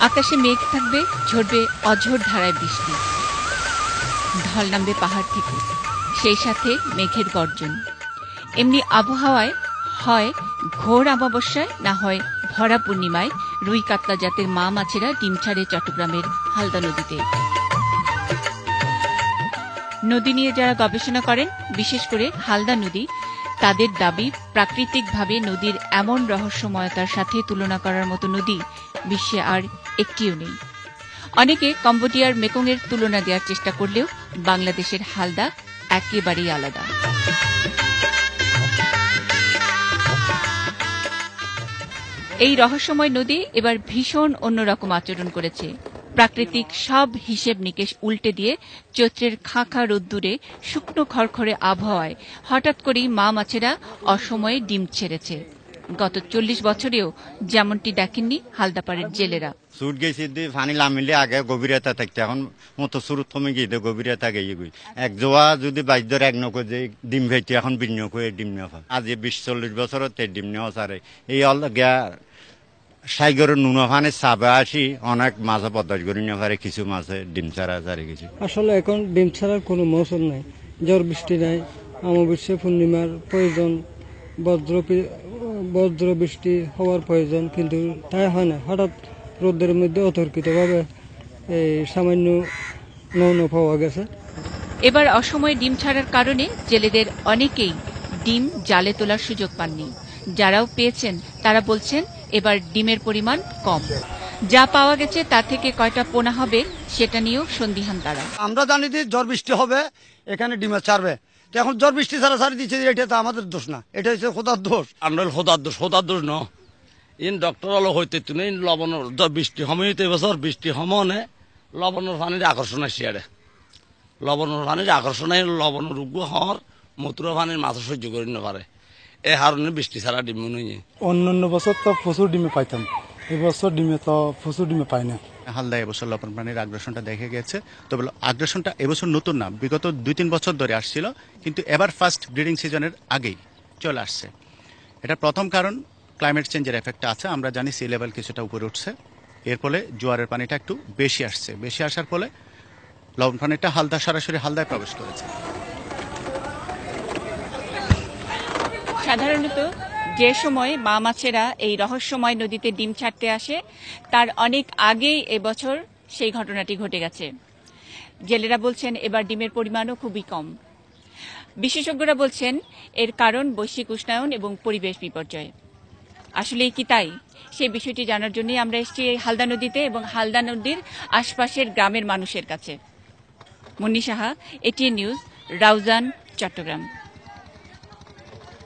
আকাশে মেঘ থাকবে, ঝরবে অঝোর ধারায় বৃষ্টি, ঢল নামবে পাহাড় থেকে, সেই সাথে মেঘের গর্জন। এমনি আবহাওয়ায় হয় ঘোর অমাবস্যায়, না হয় ভরা পূর্ণিমায় রুই কাতলা জাতের মা মাছেরা ডিম ছাড়ে চট্টগ্রামের হালদা নদীতে। নদী নিয়ে যারা গবেষণা করেন, বিশেষ করে হালদা নদী, তাদের দাবি প্রাকৃতিকভাবে নদীর এমন রহস্যময়তার সাথে তুলনা করার মতো নদী বিশ্বে আর একটিও নেই। অনেকে কম্বোডিয়ার মেকংয়ের তুলনা দেওয়ার চেষ্টা করলেও বাংলাদেশের হালদা একেবারেই আলাদা। এই রহস্যময় নদী এবার ভীষণ অন্যরকম আচরণ করেছে। প্রাকৃতিক সব হিসেব নিকেশ উল্টে দিয়ে চৈত্রের খাঁখা রোদ্দুরে শুকনো খড়খড়ে আবহাওয়ায় হঠাৎ করেই মা মাছেরা অসময়ে ডিম ছেড়েছে। গত 40 বছরেও যেমনটি দেখেননি হালদাপাড়ের জেলেরা। সুট গেছি পানি লামিলে আগে গভীরতা থাকতে, এখন মতো সুরত কমে গিয়ে গভীরতা গিয়ে গই এক জোয়া যদি বাইশ ধরে এক নৌকো যে ডিম ভেটি এখন বিনিয়োগ হয়ে ডিম নেওয়া আজ 20-40 বছরত ডিম নেওয়া সারে এই গিয়া সাইগরের নুনো ফানে চাপে আসি অনেক মাছ পদ্মাস করি না পারে, কিছু মাছে ডিম ছাড়া ছাড়ে কিছু। আসলে এখন ডিম ছাড়ার কোনো মৌসুম নাই, ঝড় বৃষ্টি নাই, অমাবস্যা পূর্ণিমার প্রয়োজন, বজ্র বৃষ্টি হওয়ার প্রয়োজন, কিন্তু তাই হয় না। হঠাৎ রোদের মধ্যে অতর্কিতভাবে এই সামান্য নৌন পাওয়া গেছে। এবার অসময়ে ডিম ছাড়ার কারণে জেলেদের অনেকেই ডিম জালে তোলার সুযোগ পাননি। যারাও পেয়েছেন তারা বলছেন এবার ডিমের পরিমাণ কম। যা পাওয়া গেছে তার থেকে কয়টা পোনা হবে সেটা নিয়েও সন্দিহান তারা। আমরা জানি যে ঝড় বৃষ্টি হবে, এখানে ডিমের ছাড়বে, এখন ঝড় বৃষ্টি ছাড়া ছাড়ি দিচ্ছে, এটা তো আমাদের দোষ না, এটা হচ্ছে খোদার দোষ। আমরা খোদার দোষ ন ইন ডক্টর হলো হইতে তুমি লবণ বৃষ্টি সময়তে এবছর বৃষ্টি সমনে লবণের পানির আকর্ষণ আসছে, আরে লবণের পানির আকর্ষণ লবণ রোগ হওয়ার মতুর পানির মাছ সহ্য করে নিতে পারে, এ কারণে বৃষ্টি ছাড়া ডিম নিয়ে। অন্যান্য বছর তো প্রচুর ডিমে পাইতাম, এবছর ডিমে তো প্রচুর ডিমে পাই না। হালদা এবছর লবণ পানির আগ্রাসনটা দেখে গেছে, তবে আগ্রাসনটা এবছর নতুন না, বিগত 2-3 বছর ধরে আসছিল, কিন্তু এবার ফার্স্ট ব্রিডিং সিজনের আগেই চলে আসছে। এটা প্রথম কারণ ক্লাইমেট চেঞ্জের এফেক্ট আছে। আমরা জানি সি লেভেল কিছুটা উপরে উঠছে, এর ফলে জোয়ারের পানিটা একটু বেশি আসছে, বেশি আসার ফলে লবণ পানিটা সরাসরি হালদায় প্রবেশ করেছে। সাধারণত যে সময় মা মাছেরা এই রহস্যময় নদীতে ডিম ছাড়তে আসে তার অনেক আগেই এবছর সেই ঘটনাটি ঘটে গেছে। জেলেরা বলছেন এবার ডিমের পরিমাণও খুবই কম। বিশেষজ্ঞরা বলছেন এর কারণ বৈশ্বিক উষ্ণায়ন এবং পরিবেশ বিপর্যয়। আসলে কি তাই? সেই বিষয়টি জানার জন্যই আমরা এসেছি এই হালদা নদীতে এবং হালদা নদীর আশপাশের গ্রামের মানুষের কাছে। Munni Saha, ATN news, Raozan, Chittagong.